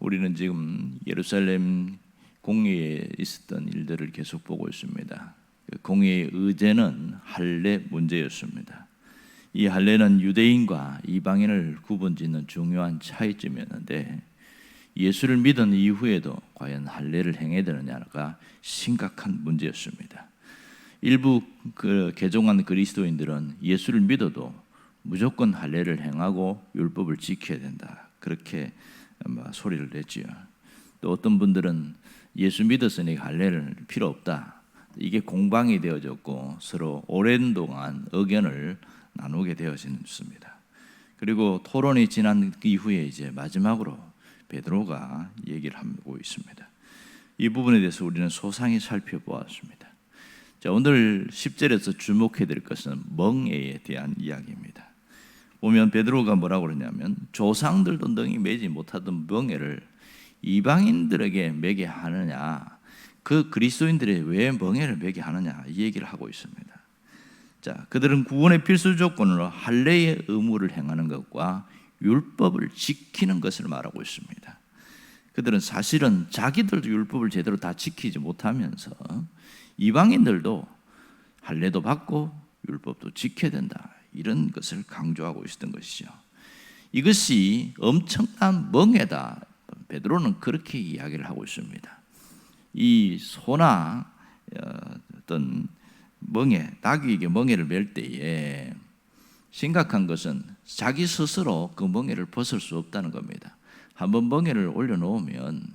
우리는 지금 예루살렘 공회에 있었던 일들을 계속 보고 있습니다. 공회의 의제는 할례 문제였습니다. 이 할례는 유대인과 이방인을 구분짓는 중요한 차이점이었는데, 예수를 믿은 이후에도 과연 할례를 행해야 되느냐가 심각한 문제였습니다. 일부 개종한 그리스도인들은 예수를 믿어도 무조건 할례를 행하고 율법을 지켜야 된다, 그렇게 소리를 냈지요. 또 어떤 분들은 예수 믿었으니 할례를 필요 없다, 이게 공방이 되어졌고 서로 오랜 동안 의견을 나누게 되어졌습니다. 그리고 토론이 지난 이후에 이제 마지막으로 베드로가 얘기를 하고 있습니다. 이 부분에 대해서 우리는 소상히 살펴보았습니다. 자, 오늘 10절에서 주목해야 될 것은 멍에에 대한 이야기입니다. 보면 베드로가 뭐라고 그러냐면, 조상들도 능히 매지 못하던 멍에를 이방인들에게 매게 하느냐, 그 그리스도인들이 왜 멍에를 매게 하느냐, 이 얘기를 하고 있습니다. 자, 그들은 구원의 필수 조건으로 할례의 의무를 행하는 것과 율법을 지키는 것을 말하고 있습니다. 그들은 사실은 자기들도 율법을 제대로 다 지키지 못하면서 이방인들도 할례도 받고 율법도 지켜야 된다, 이런 것을 강조하고 있었던 것이죠. 이것이 엄청난 멍에다, 베드로는 그렇게 이야기를 하고 있습니다. 이 소나 어떤 멍에, 나귀에게 멍에를 맬 때에 심각한 것은 자기 스스로 그 멍에를 벗을 수 없다는 겁니다. 한번 멍에를 올려놓으면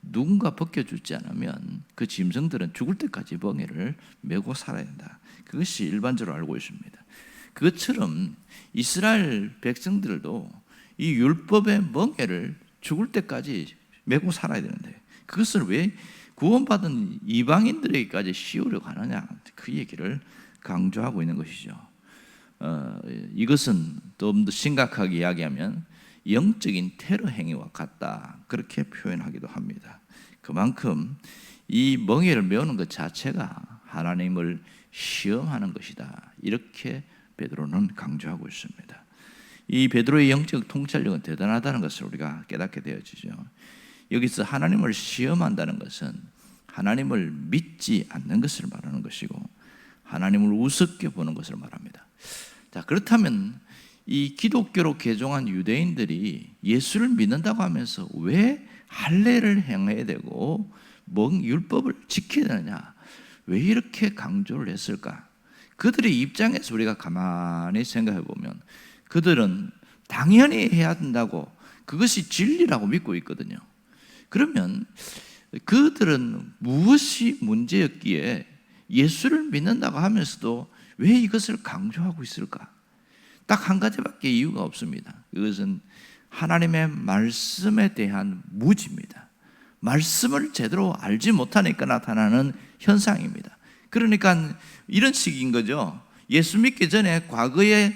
누군가 벗겨주지 않으면 그 짐승들은 죽을 때까지 멍에를 메고 살아야 된다. 그것이 일반적으로 알고 있습니다. 그것처럼 이스라엘 백성들도 이 율법의 멍에를 죽을 때까지 메고 살아야 되는데, 그것을 왜 구원받은 이방인들에게까지 씌우려고 하느냐, 그 얘기를 강조하고 있는 것이죠. 이것은 좀 더 심각하게 이야기하면 영적인 테러 행위와 같다, 그렇게 표현하기도 합니다. 그만큼 이 멍에를 메우는 것 자체가 하나님을 시험하는 것이다, 이렇게 베드로는 강조하고 있습니다. 이 베드로의 영적 통찰력은 대단하다는 것을 우리가 깨닫게 되어지죠. 여기서 하나님을 시험한다는 것은 하나님을 믿지 않는 것을 말하는 것이고, 하나님을 우습게 보는 것을 말합니다. 자, 그렇다면 이 기독교로 개종한 유대인들이 예수를 믿는다고 하면서 왜 할례를 행해야 되고 율법을 지켜야 되느냐, 왜 이렇게 강조를 했을까? 그들의 입장에서 우리가 가만히 생각해 보면 그들은 당연히 해야 된다고, 그것이 진리라고 믿고 있거든요. 그러면 그들은 무엇이 문제였기에 예수를 믿는다고 하면서도 왜 이것을 강조하고 있을까? 딱 한 가지밖에 이유가 없습니다. 이것은 하나님의 말씀에 대한 무지입니다. 말씀을 제대로 알지 못하니까 나타나는 현상입니다. 그러니까 이런 식인 거죠. 예수 믿기 전에 과거에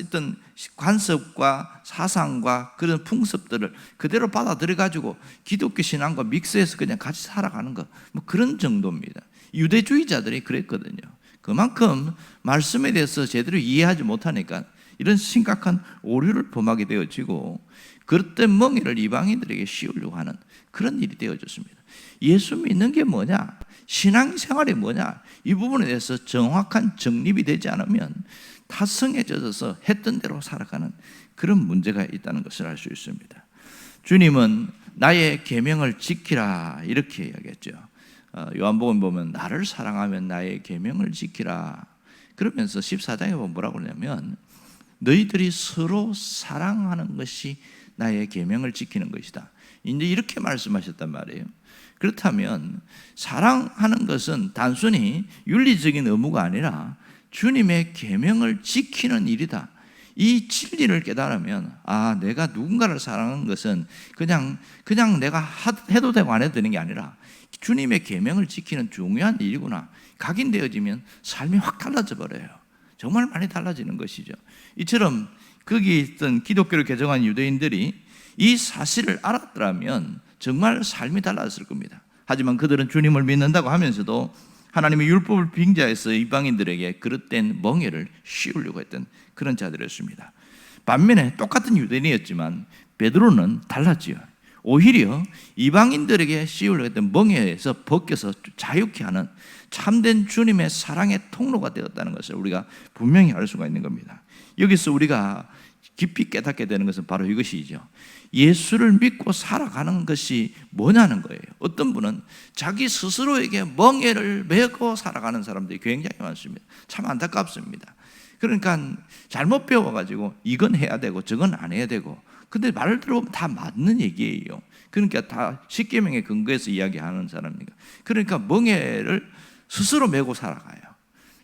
있던 관습과 사상과 그런 풍습들을 그대로 받아들여가지고 기독교 신앙과 믹스해서 그냥 같이 살아가는 것, 뭐 그런 정도입니다. 유대주의자들이 그랬거든요. 그만큼 말씀에 대해서 제대로 이해하지 못하니까 이런 심각한 오류를 범하게 되어지고, 그릇된 멍에를 이방인들에게 씌우려고 하는 그런 일이 되어졌습니다. 예수 믿는 게 뭐냐, 신앙생활이 뭐냐, 이 부분에 대해서 정확한 정립이 되지 않으면 타성에 젖어서 했던 대로 살아가는 그런 문제가 있다는 것을 알 수 있습니다. 주님은 나의 계명을 지키라, 이렇게 이야기했죠. 요한복음 보면 나를 사랑하면 나의 계명을 지키라, 그러면서 14장에 보면 뭐라고 그러냐면, 너희들이 서로 사랑하는 것이 나의 계명을 지키는 것이다, 이제 이렇게 말씀하셨단 말이에요. 그렇다면 사랑하는 것은 단순히 윤리적인 의무가 아니라 주님의 계명을 지키는 일이다, 이 진리를 깨달으면, 내가 누군가를 사랑하는 것은 그냥 내가 해도 되고 안 해도 되는 게 아니라 주님의 계명을 지키는 중요한 일이구나, 각인되어지면 삶이 확 달라져 버려요. 정말 많이 달라지는 것이죠. 이처럼 거기 있던 기독교를 개종한 유대인들이 이 사실을 알았더라면 정말 삶이 달라졌을 겁니다. 하지만 그들은 주님을 믿는다고 하면서도 하나님의 율법을 빙자해서 이방인들에게 그릇된 멍에를 씌우려고 했던 그런 자들이었습니다. 반면에 똑같은 유대인이었지만 베드로는 달랐지요. 오히려 이방인들에게 씌우려 했던 멍에에서 벗겨서 자유케 하는 참된 주님의 사랑의 통로가 되었다는 것을 우리가 분명히 알 수가 있는 겁니다. 여기서 우리가 깊이 깨닫게 되는 것은 바로 이것이죠. 예수를 믿고 살아가는 것이 뭐냐는 거예요. 어떤 분은 자기 스스로에게 멍에를 메고 살아가는 사람들이 굉장히 많습니다. 참 안타깝습니다. 그러니까 잘못 배워가지고 이건 해야 되고 저건 안 해야 되고, 근데 말을 들어보면 다 맞는 얘기예요. 그러니까 다 십계명에 근거해서 이야기하는 사람이니까. 그러니까 멍에를 스스로 메고 살아가요.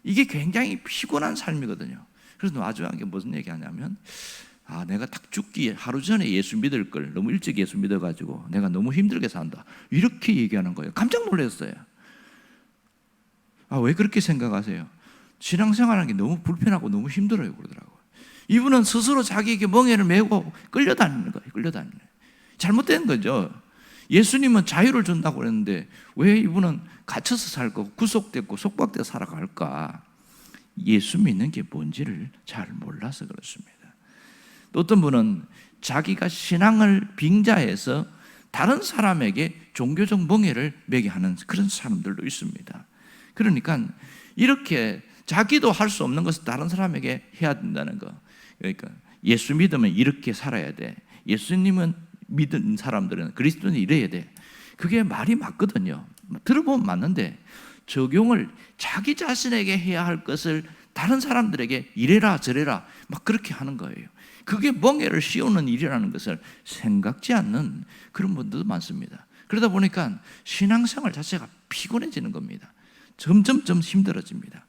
이게 굉장히 피곤한 삶이거든요. 그래서 마지막에 무슨 얘기하냐면, 내가 딱 죽기 하루 전에 예수 믿을 걸 너무 일찍 예수 믿어가지고 내가 너무 힘들게 산다, 이렇게 얘기하는 거예요. 깜짝 놀랐어요. 왜 그렇게 생각하세요? 신앙생활하는 게 너무 불편하고 너무 힘들어요 그러더라고요. 이분은 스스로 자기에게 멍에를 메고 끌려다니는 거예요. 끌려다니는 거예요. 잘못된 거죠. 예수님은 자유를 준다고 그랬는데 왜 이분은 갇혀서 살고 구속됐고 속박돼서 살아갈까? 예수 믿는 게 뭔지를 잘 몰라서 그렇습니다. 또 어떤 분은 자기가 신앙을 빙자해서 다른 사람에게 종교적 멍에를 매게 하는 그런 사람들도 있습니다. 그러니까 이렇게 자기도 할 수 없는 것을 다른 사람에게 해야 된다는 거. 그러니까 예수 믿으면 이렇게 살아야 돼. 예수님은 믿은 사람들은, 그리스도는 이래야 돼. 그게 말이 맞거든요. 들어보면 맞는데 적용을 자기 자신에게 해야 할 것을 다른 사람들에게 이래라 저래라 막 그렇게 하는 거예요. 그게 멍에를 씌우는 일이라는 것을 생각지 않는 그런 분들도 많습니다. 그러다 보니까 신앙생활 자체가 피곤해지는 겁니다. 점점점 힘들어집니다.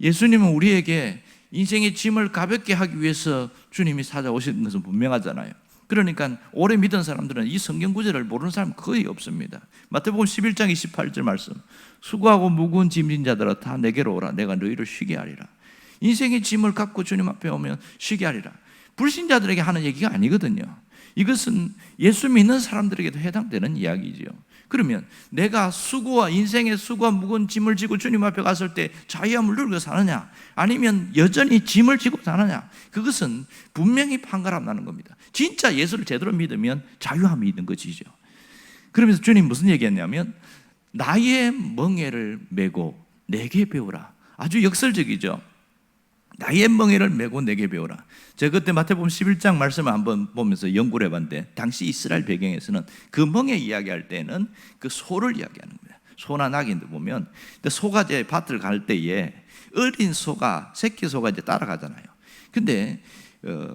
예수님은 우리에게 인생의 짐을 가볍게 하기 위해서 주님이 찾아오신 것은 분명하잖아요. 그러니까 오래 믿은 사람들은 이 성경 구절을 모르는 사람 거의 없습니다. 마태복음 11장 28절 말씀, 수고하고 무거운 짐진 자들아 다 내게로 오라, 내가 너희를 쉬게 하리라. 인생의 짐을 갖고 주님 앞에 오면 쉬게 하리라. 불신자들에게 하는 얘기가 아니거든요. 이것은 예수 믿는 사람들에게도 해당되는 이야기죠. 그러면 내가 인생의 수고와 무거운 짐을 지고 주님 앞에 갔을 때 자유함을 누리고 사느냐, 아니면 여전히 짐을 지고 사느냐, 그것은 분명히 판가름 나는 겁니다. 진짜 예수를 제대로 믿으면 자유함이 있는 것이죠. 그러면서 주님 무슨 얘기했냐면, 나의 멍에를 메고 내게 배우라. 아주 역설적이죠. 나의 멍에를 메고 내게 배우라. 제가 그때 마태복음 11장 말씀을 한번 보면서 연구를 해봤는데, 당시 이스라엘 배경에서는 그 멍에 이야기할 때는 그 소를 이야기하는 겁니다. 소나 낙인도 보면 소가 이제 밭을 갈 때에 어린 소가, 새끼 소가 이제 따라가잖아요. 근데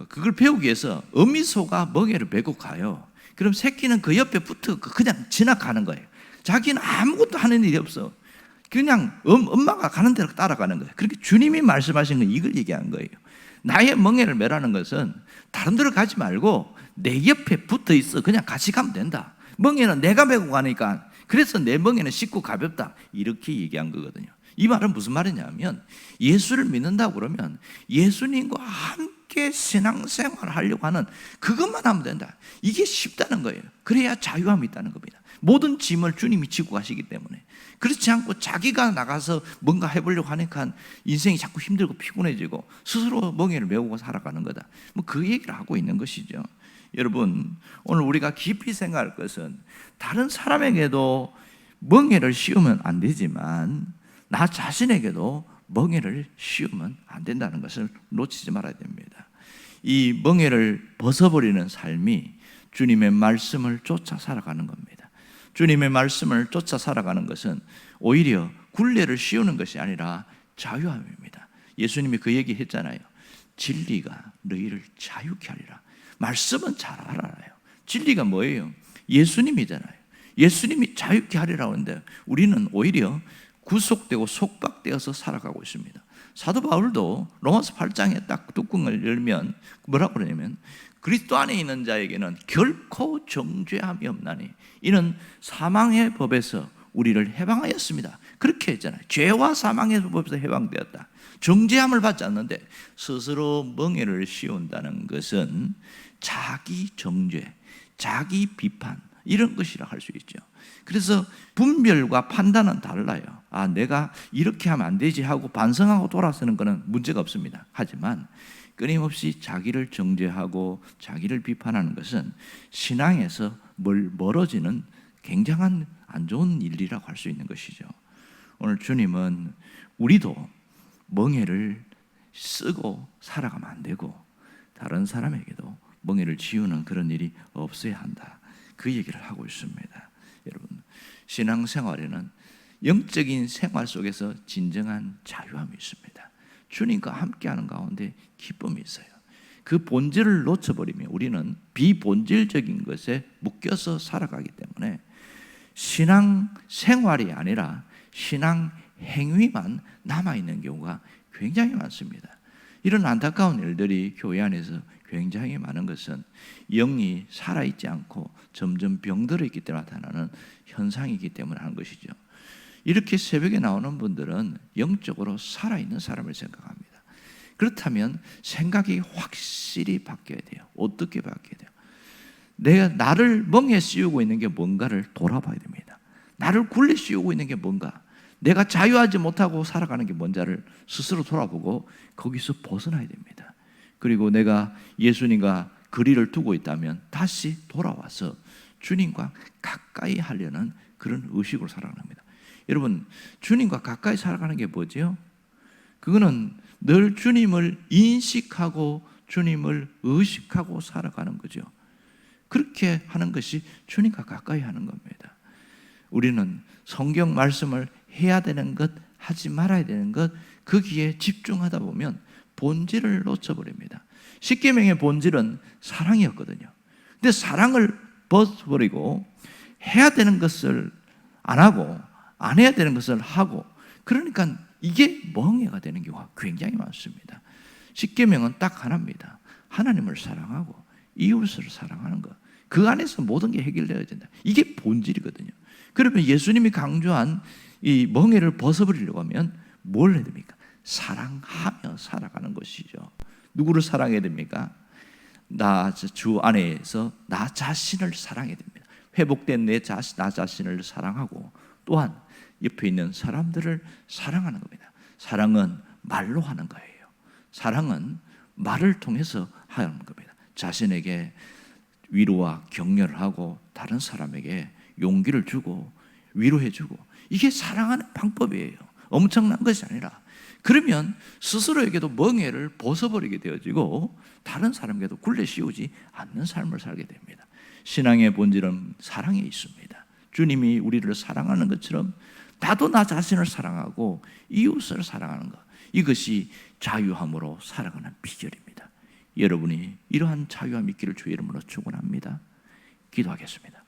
그걸 배우기 위해서 어미 소가 멍에를 메고 가요. 그럼 새끼는 그 옆에 붙어 그냥 지나가는 거예요. 자기는 아무것도 하는 일이 없어. 그냥 엄마가 가는 대로 따라가는 거예요. 그렇게 주님이 말씀하신 건 이걸 얘기한 거예요. 나의 멍에를 메라는 것은 다른 데로 가지 말고 내 옆에 붙어 있어. 그냥 같이 가면 된다. 멍에는 내가 메고 가니까, 그래서 내 멍에는 쉽고 가볍다, 이렇게 얘기한 거거든요. 이 말은 무슨 말이냐면, 예수를 믿는다고 그러면 예수님과 함께 신앙생활을 하려고 하는 그것만 하면 된다. 이게 쉽다는 거예요. 그래야 자유함이 있다는 겁니다. 모든 짐을 주님이 지고 가시기 때문에. 그렇지 않고 자기가 나가서 뭔가 해보려고 하니까 인생이 자꾸 힘들고 피곤해지고 스스로 멍에를 메우고 살아가는 거다. 그 얘기를 하고 있는 것이죠. 여러분, 오늘 우리가 깊이 생각할 것은, 다른 사람에게도 멍에를 씌우면 안 되지만 나 자신에게도 멍에를 씌우면 안 된다는 것을 놓치지 말아야 됩니다. 이 멍에를 벗어버리는 삶이 주님의 말씀을 쫓아 살아가는 겁니다. 주님의 말씀을 쫓아 살아가는 것은 오히려 굴레를 씌우는 것이 아니라 자유함입니다. 예수님이 그 얘기 했잖아요. 진리가 너희를 자유케 하리라. 말씀은 잘 알아요. 진리가 뭐예요? 예수님이잖아요. 예수님이 자유케 하리라고 하는데 우리는 오히려 구속되고 속박되어서 살아가고 있습니다. 사도 바울도 로마서 8장에 딱 뚜껑을 열면 뭐라고 그러냐면, 그리스도 안에 있는 자에게는 결코 정죄함이 없나니 이는 사망의 법에서 우리를 해방하였습니다. 그렇게 했잖아요. 죄와 사망의 법에서 해방되었다. 정죄함을 받지 않는데 스스로 멍에를 씌운다는 것은 자기 정죄, 자기 비판, 이런 것이라 할 수 있죠. 그래서 분별과 판단은 달라요. 내가 이렇게 하면 안 되지 하고 반성하고 돌아서는 것은 문제가 없습니다. 하지만 끊임없이 자기를 정죄하고 자기를 비판하는 것은 신앙에서 멀어지는 굉장한 안 좋은 일이라고 할 수 있는 것이죠. 오늘 주님은 우리도 멍에를 쓰고 살아가면 안 되고 다른 사람에게도 멍에를 지우는 그런 일이 없어야 한다, 그 얘기를 하고 있습니다. 여러분, 신앙생활에는 영적인 생활 속에서 진정한 자유함이 있습니다. 주님과 함께하는 가운데 기쁨이 있어요. 그 본질을 놓쳐버리면 우리는 비본질적인 것에 묶여서 살아가기 때문에 신앙 생활이 아니라 신앙 행위만 남아있는 경우가 굉장히 많습니다. 이런 안타까운 일들이 교회 안에서 굉장히 많은 것은 영이 살아있지 않고 점점 병들어 있기 때문에 나타나는 현상이기 때문에 하는 것이죠. 이렇게 새벽에 나오는 분들은 영적으로 살아있는 사람을 생각합니다. 그렇다면 생각이 확실히 바뀌어야 돼요. 어떻게 바뀌어야 돼요? 내가 나를 멍에 씌우고 있는 게 뭔가를 돌아봐야 됩니다. 나를 굴레 씌우고 있는 게 뭔가, 내가 자유하지 못하고 살아가는 게 뭔지를 스스로 돌아보고 거기서 벗어나야 됩니다. 그리고 내가 예수님과 거리를 두고 있다면 다시 돌아와서 주님과 가까이 하려는 그런 의식으로 살아갑니다. 여러분, 주님과 가까이 살아가는 게 뭐죠? 그거는 늘 주님을 인식하고 주님을 의식하고 살아가는 거죠. 그렇게 하는 것이 주님과 가까이 하는 겁니다. 우리는 성경 말씀을 해야 되는 것, 하지 말아야 되는 것, 거기에 집중하다 보면 본질을 놓쳐버립니다. 십계명의 본질은 사랑이었거든요. 근데 사랑을 벗어버리고 해야 되는 것을 안 하고 안 해야 되는 것을 하고, 그러니까 이게 멍해가 되는 경우가 굉장히 많습니다. 십계명은 딱 하나입니다. 하나님을 사랑하고 이웃을 사랑하는 것, 그 안에서 모든 게 해결되어야 된다. 이게 본질이거든요. 그러면 예수님이 강조한 이 멍해를 벗어버리려고 하면 뭘 해야 됩니까? 사랑하며 살아가는 것이죠. 누구를 사랑해야 됩니까? 나 주 안에서 나 자신을 사랑해야 됩니다. 회복된 나 자신을 사랑하고 또한 옆에 있는 사람들을 사랑하는 겁니다. 사랑은 말로 하는 거예요. 사랑은 말을 통해서 하는 겁니다. 자신에게 위로와 격려를 하고 다른 사람에게 용기를 주고 위로해주고, 이게 사랑하는 방법이에요. 엄청난 것이 아니라. 그러면 스스로에게도 멍해를 벗어버리게 되어지고 다른 사람에게도 굴레 씌우지 않는 삶을 살게 됩니다. 신앙의 본질은 사랑에 있습니다. 주님이 우리를 사랑하는 것처럼 나도 나 자신을 사랑하고 이웃을 사랑하는 것, 이것이 자유함으로 살아가는 비결입니다. 여러분이 이러한 자유함 있기를 주의 이름으로 축원합니다. 기도하겠습니다.